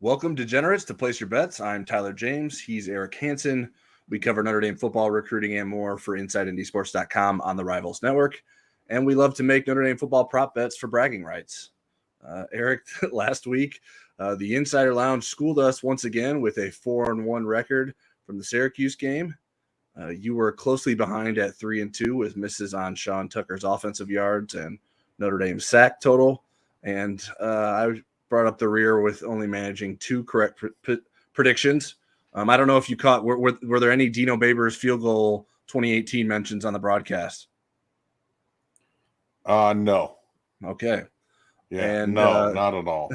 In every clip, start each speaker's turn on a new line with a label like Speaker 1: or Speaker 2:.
Speaker 1: Welcome, degenerates, to Place Your Bets. I'm Tyler James. He's Eric Hansen. We cover Notre Dame football, recruiting, and more for InsideNDSports.com on the Rivals Network. And we love to make Notre Dame football prop bets for bragging rights. Eric, last week, the Insider Lounge schooled us once again with a 4-1 record from the Syracuse game. You were closely behind at 3-2 with misses on Sean Tucker's offensive yards and Notre Dame's sack total. And I brought up the rear with only managing two correct predictions. I don't know if you caught, were there any Dino Babers field goal 2018 mentions on the broadcast?
Speaker 2: No.
Speaker 1: Okay.
Speaker 2: Yeah,
Speaker 1: and
Speaker 2: not at all.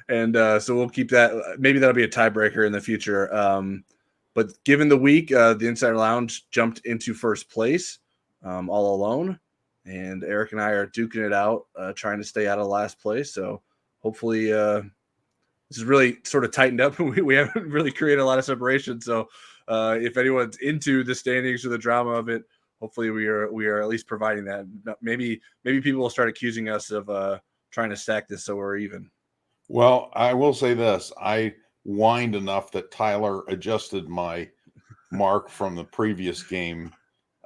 Speaker 1: And so we'll keep that. Maybe that'll be a tiebreaker in the future. But given the week, the Insider Lounge jumped into first place all alone. And Eric and I are duking it out, trying to stay out of last place. So hopefully this is really sort of tightened up. We haven't really created a lot of separation. So if anyone's into the standings or the drama of it, hopefully we are at least providing that. Maybe people will start accusing us of trying to stack this so we're even.
Speaker 2: Well, I will say this. I whined enough that Tyler adjusted my mark from the previous game.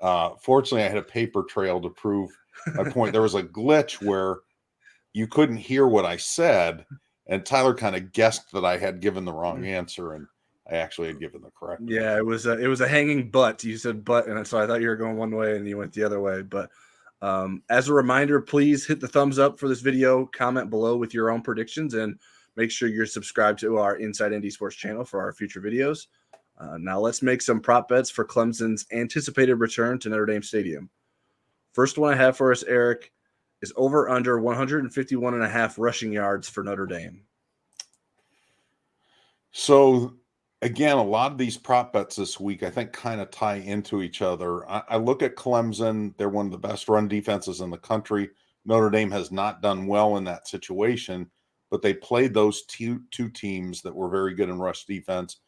Speaker 2: Fortunately, I had a paper trail to prove my point. There was a glitch where you couldn't hear what I said, and Tyler kind of guessed that I had given the wrong answer, and I actually had given the correct one.
Speaker 1: Yeah, it was a hanging butt. You said butt, and so I thought you were going one way, and you went the other way. But as a reminder, please hit the thumbs up for this video, comment below with your own predictions, and make sure you're subscribed to our Inside ND Sports channel for our future videos. Now let's make some prop bets for Clemson's anticipated return to Notre Dame Stadium. First one I have for us, Eric, is over under 151.5 rushing yards for Notre Dame.
Speaker 2: So again, a lot of these prop bets this week, I think, kind of tie into each other. I look at Clemson. They're one of the best run defenses in the country. Notre Dame has not done well in that situation, but they played those two teams that were very good in rush defense,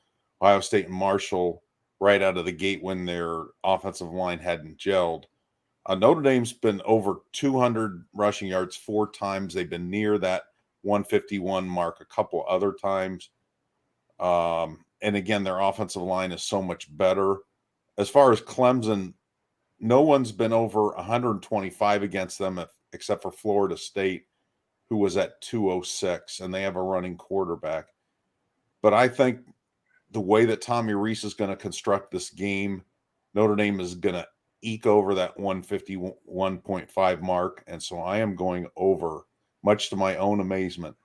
Speaker 2: Ohio State and Marshall, right out of the gate when their offensive line hadn't gelled. Notre Dame's been over 200 rushing yards 4 times. They've been near that 151 mark a couple other times. And again, their offensive line is so much better. As far as Clemson, no one's been over 125 against them except for Florida State, who was at 206, and they have a running quarterback. But I think the way that Tommy Rees is going to construct this game, Notre Dame is going to eke over that 151.5 mark, and so I am going over, much to my own amazement.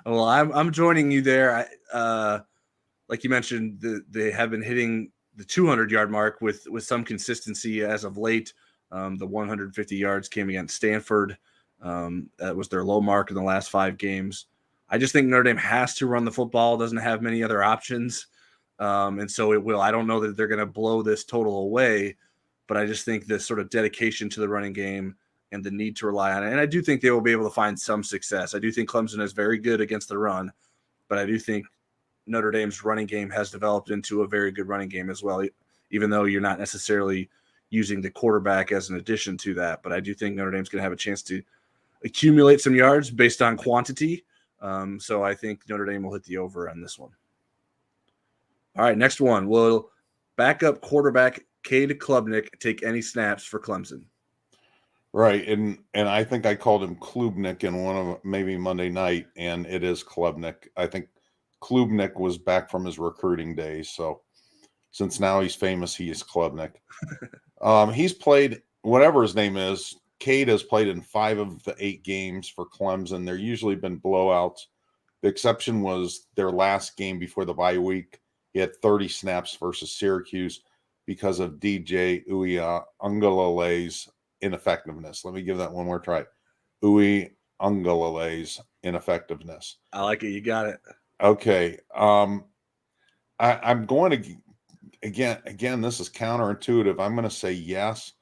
Speaker 1: Well, I'm joining you there. Like you mentioned, they have been hitting the 200-yard mark with some consistency as of late. The 150 yards came against Stanford. That was their low mark in the last 5 games. I just think Notre Dame has to run the football, doesn't have many other options. And so it will. I don't know that they're going to blow this total away, but I just think this sort of dedication to the running game and the need to rely on it. And I do think they will be able to find some success. I do think Clemson is very good against the run, but I do think Notre Dame's running game has developed into a very good running game as well, even though you're not necessarily using the quarterback as an addition to that. But I do think Notre Dame's going to have a chance to accumulate some yards based on quantity. So I think Notre Dame will hit the over on this one. All right, next one. Will backup quarterback Cade Klubnik take any snaps for Clemson?
Speaker 2: Right, and I think I called him Klubnik in one of maybe Monday night, and it is Klubnik. I think Klubnik was back from his recruiting days, so since now he's famous, he is Klubnik. He's played, whatever his name is, Cade has played in 5 of the 8 games for Clemson. There usually been blowouts. The exception was their last game before the bye week. He had 30 snaps versus Syracuse because of DJ Uiagalelei's ineffectiveness. Let me give that one more try. Uiagalelei's ineffectiveness.
Speaker 1: I like it. You got it.
Speaker 2: Okay. I'm going to, again, this is counterintuitive. I'm going to say yes.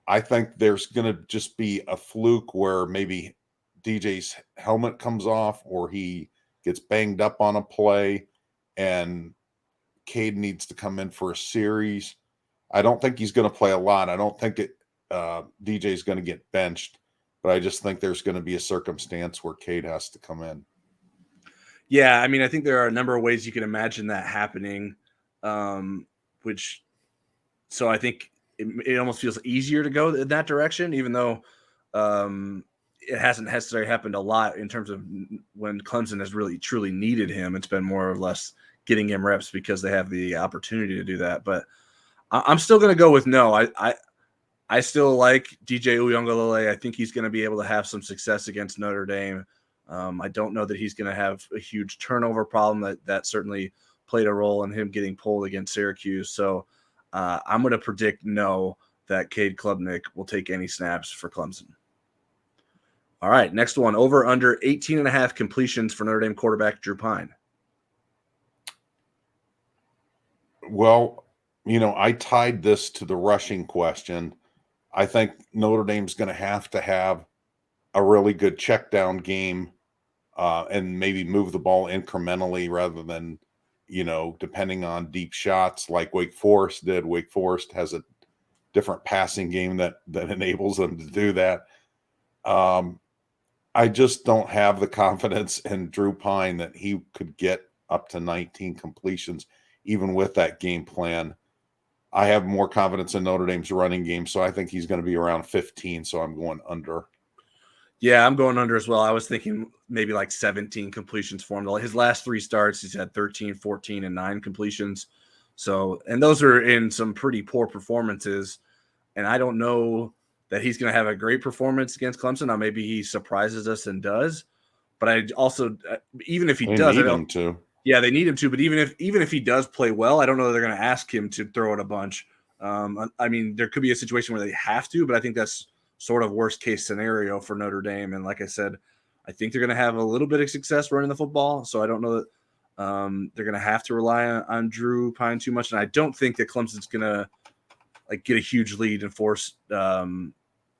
Speaker 2: I think there's going to just be a fluke where maybe DJ's helmet comes off or he gets banged up on a play and Cade needs to come in for a series. I don't think he's going to play a lot. I don't think DJ's going to get benched, but I just think there's going to be a circumstance where Cade has to come in.
Speaker 1: Yeah, I mean, I think there are a number of ways you can imagine that happening, which so I think it almost feels easier to go in that direction, even though it hasn't necessarily happened a lot in terms of when Clemson has really truly needed him. It's been more or less getting him reps because they have the opportunity to do that. But I'm still going to go with no. I still like DJ Uyunglele. I think he's going to be able to have some success against Notre Dame. I don't know that he's going to have a huge turnover problem. That certainly played a role in him getting pulled against Syracuse. So I'm going to predict no, that Cade Klubnik will take any snaps for Clemson. All right, next one. Over under 18.5 completions for Notre Dame quarterback Drew Pyne.
Speaker 2: Well, I tied this to the rushing question. I think Notre Dame's going to have a really good check down game and maybe move the ball incrementally rather than, depending on deep shots like Wake Forest did. Wake Forest has a different passing game that enables them to do that. I just don't have the confidence in Drew Pyne that he could get up to 19 completions, even with that game plan. I have more confidence in Notre Dame's running game, so I think he's going to be around 15, so I'm going under.
Speaker 1: Yeah, I'm going under as well. I was thinking maybe like 17 completions for him. His last 3 starts, he's had 13, 14, and 9 completions. So, and those are in some pretty poor performances. And I don't know that he's going to have a great performance against Clemson. Now, maybe he surprises us and does. But I also, even if he does,
Speaker 2: need him to.
Speaker 1: Yeah, they need him to. But even if he does play well, I don't know that they're going to ask him to throw it a bunch. I mean, there could be a situation where they have to, but I think that's sort of worst case scenario for Notre Dame. And like I said, I think they're going to have a little bit of success running the football. So I don't know that they're going to have to rely on Drew Pyne too much. And I don't think that Clemson's going to get a huge lead and force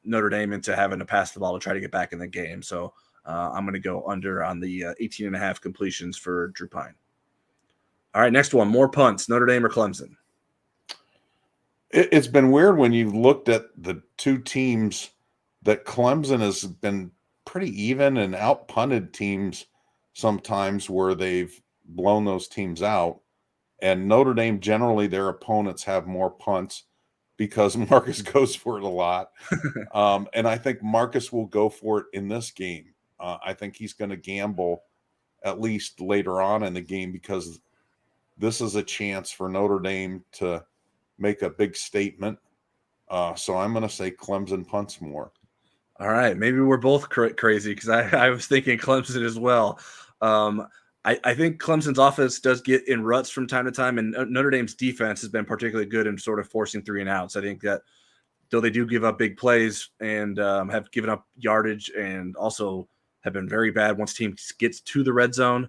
Speaker 1: Notre Dame into having to pass the ball to try to get back in the game. So I'm going to go under on the 18.5 completions for Drew Pyne. All right, next one. More punts, Notre Dame or Clemson?
Speaker 2: It's been weird when you've looked at the two teams that Clemson has been pretty even and out-punted teams sometimes where they've blown those teams out. And Notre Dame, generally, their opponents have more punts because Marcus goes for it a lot. And I think Marcus will go for it in this game. I think he's going to gamble at least later on in the game because this is a chance for Notre Dame to make a big statement. So I'm going to say Clemson punts more.
Speaker 1: All right. Maybe we're both crazy because I was thinking Clemson as well. I think Clemson's offense does get in ruts from time to time, and Notre Dame's defense has been particularly good in sort of forcing 3 and outs. I think that though they do give up big plays and have given up yardage and also have been very bad once teams gets to the red zone,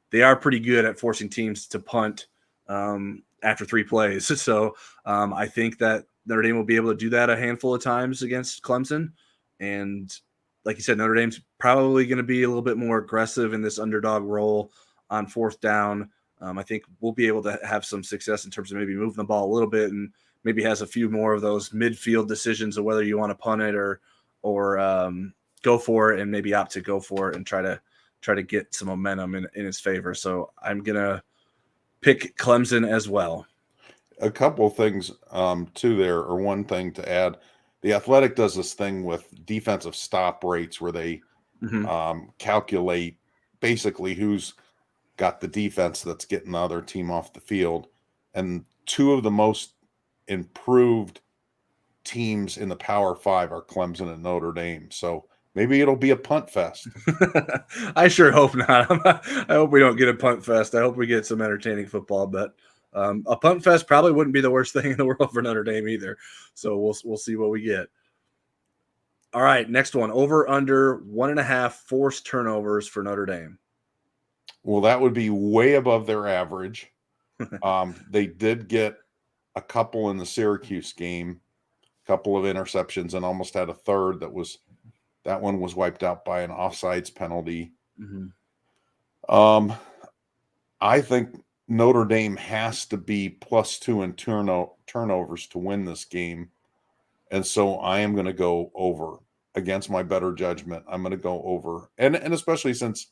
Speaker 1: they are pretty good at forcing teams to punt after 3 plays. So I think that Notre Dame will be able to do that a handful of times against Clemson. And like you said, Notre Dame's probably going to be a little bit more aggressive in this underdog role on 4th down. I think we'll be able to have some success in terms of maybe moving the ball a little bit and maybe has a few more of those midfield decisions of whether you want to punt it or go for it, and maybe opt to go for it and try to get some momentum in his favor. So I'm going to pick Clemson as well.
Speaker 2: A couple of things too there, or one thing to add. The Athletic does this thing with defensive stop rates where they calculate basically who's got the defense that's getting the other team off the field. And 2 of the most improved teams in the Power 5 are Clemson and Notre Dame. So maybe it'll be a punt fest.
Speaker 1: I sure hope not. I hope we don't get a punt fest. I hope we get some entertaining football, but a punt fest probably wouldn't be the worst thing in the world for Notre Dame either. So we'll see what we get. All right, next one. Over under 1.5 forced turnovers for Notre Dame.
Speaker 2: Well, that would be way above their average. They did get a couple in the Syracuse game, a couple of interceptions, and almost had a third that one was wiped out by an offsides penalty. I think Notre Dame has to be +2 in turnovers to win this game. And so I am going to go over against my better judgment. I'm going to go over. And especially since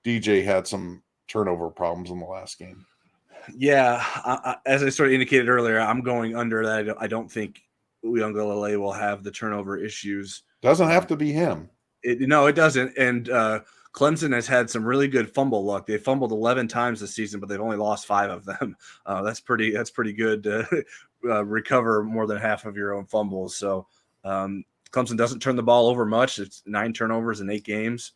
Speaker 2: DJ had some turnover problems in the last game.
Speaker 1: Yeah, as I sort of indicated earlier, I'm going under that. I don't think Uiagalelei will have the turnover issues.
Speaker 2: Doesn't have to be him.
Speaker 1: No, it doesn't. And Clemson has had some really good fumble luck. They fumbled 11 times this season, but they've only lost 5 of them. That's pretty good to recover more than half of your own fumbles. So Clemson doesn't turn the ball over much. It's 9 turnovers in 8 games.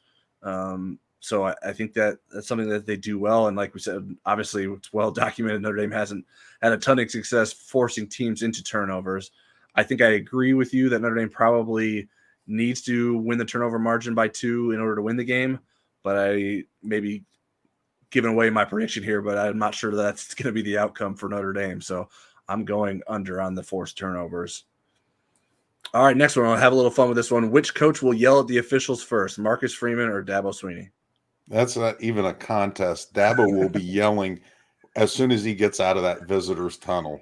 Speaker 1: So I think that's something that they do well. And like we said, obviously it's well documented. Notre Dame hasn't had a ton of success forcing teams into turnovers. I think I agree with you that Notre Dame probably needs to win the turnover margin by 2 in order to win the game. But I maybe giving away my prediction here, but I'm not sure that's going to be the outcome for Notre Dame. So I'm going under on the forced turnovers. All right, next one. I'll have a little fun with this one. Which coach will yell at the officials first, Marcus Freeman or Dabo Swinney?
Speaker 2: That's not even a contest. Dabo will be yelling as soon as he gets out of that visitor's tunnel.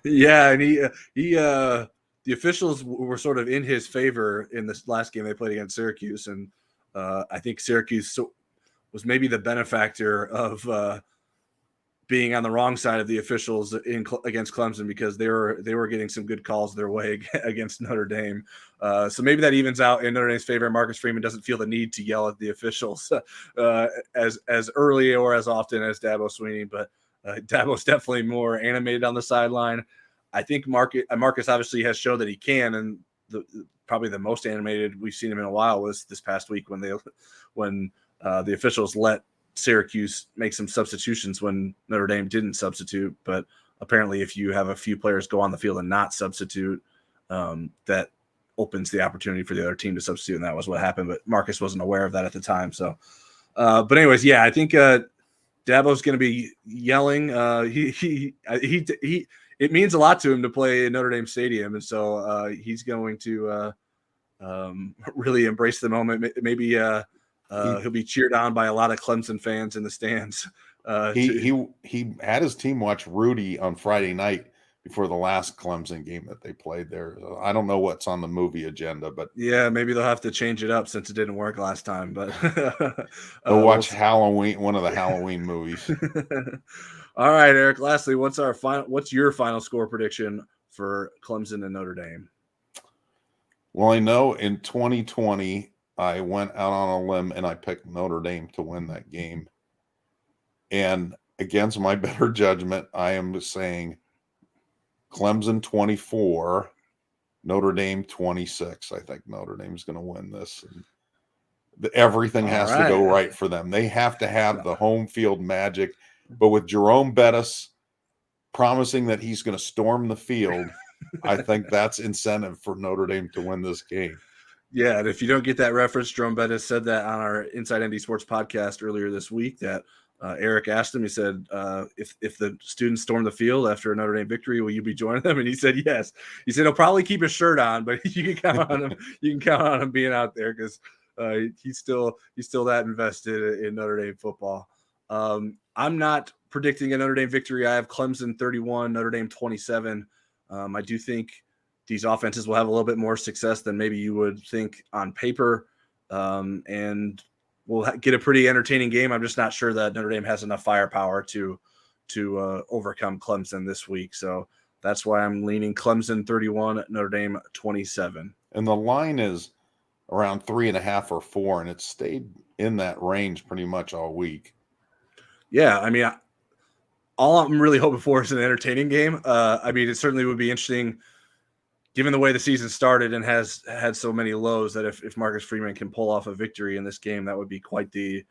Speaker 1: Yeah, and the officials were sort of in his favor in this last game they played against Syracuse, and I think Syracuse was maybe the benefactor of being on the wrong side of the officials against Clemson, because they were getting some good calls their way against Notre Dame. So maybe that evens out in Notre Dame's favor. Marcus Freeman doesn't feel the need to yell at the officials as early or as often as Dabo Swinney, but Dabo's definitely more animated on the sideline. I think Marcus obviously has shown that he can, and probably the most animated we've seen him in a while was this past week when the officials let Syracuse make some substitutions when Notre Dame didn't substitute. But apparently if you have a few players go on the field and not substitute, that opens the opportunity for the other team to substitute, and that was what happened. But Marcus wasn't aware of that at the time. So, but anyways, yeah, I think Dabo's going to be yelling. It means a lot to him to play in Notre Dame Stadium, and so he's going to really embrace the moment. Maybe he'll be cheered on by a lot of Clemson fans in the stands.
Speaker 2: He had his team watch Rudy on Friday night before the last Clemson game that they played there. I don't know what's on the movie agenda, but
Speaker 1: yeah, maybe they'll have to change it up since it didn't work last time. But
Speaker 2: they'll watch Halloween, one of the Halloween movies.
Speaker 1: All right, Eric. Lastly, what's your final score prediction for Clemson and Notre Dame?
Speaker 2: Well, I know in 2020 I went out on a limb and I picked Notre Dame to win that game. And against my better judgment, I am saying Clemson 24, Notre Dame 26. I think Notre Dame's going to win this. And everything has to go right for them. They have to have the home field magic. But with Jerome Bettis promising that he's going to storm the field, I think that's incentive for Notre Dame to win this game.
Speaker 1: Yeah, and if you don't get that reference, Jerome Bettis said that on our Inside ND Sports podcast earlier this week that Eric asked him, he said, if the students storm the field after a Notre Dame victory, will you be joining them? And he said, yes. He said, he'll probably keep his shirt on, but you can count on him. You can count on him being out there because he's still that invested in Notre Dame football. I'm not predicting a Notre Dame victory. I have Clemson 31, Notre Dame 27. I do think these offenses will have a little bit more success than maybe you would think on paper. And we'll get a pretty entertaining game. I'm just not sure that Notre Dame has enough firepower to overcome Clemson this week. So that's why I'm leaning Clemson 31, Notre Dame 27.
Speaker 2: And the line is around 3.5 or 4, and it's stayed in that range pretty much all week.
Speaker 1: Yeah, I mean, all I'm really hoping for is an entertaining game. I mean, it certainly would be interesting given the way the season started and has had so many lows, that if Marcus Freeman can pull off a victory in this game, that would be quite the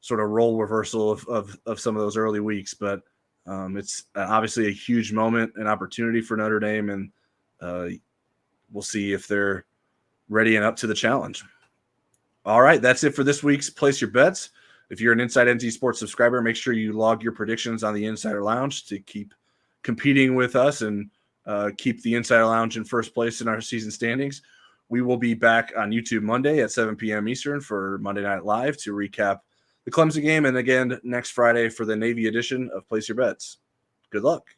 Speaker 1: sort of role reversal of some of those early weeks. But it's obviously a huge moment, an opportunity for Notre Dame, and we'll see if they're ready and up to the challenge. All right, that's it for this week's Place Your Bets. If you're an Inside NC Sports subscriber, make sure you log your predictions on the Insider Lounge to keep competing with us and keep the Insider Lounge in first place in our season standings. We will be back on YouTube Monday at 7 p.m. Eastern for Monday Night Live to recap the Clemson game, and again next Friday for the Navy edition of Place Your Bets. Good luck.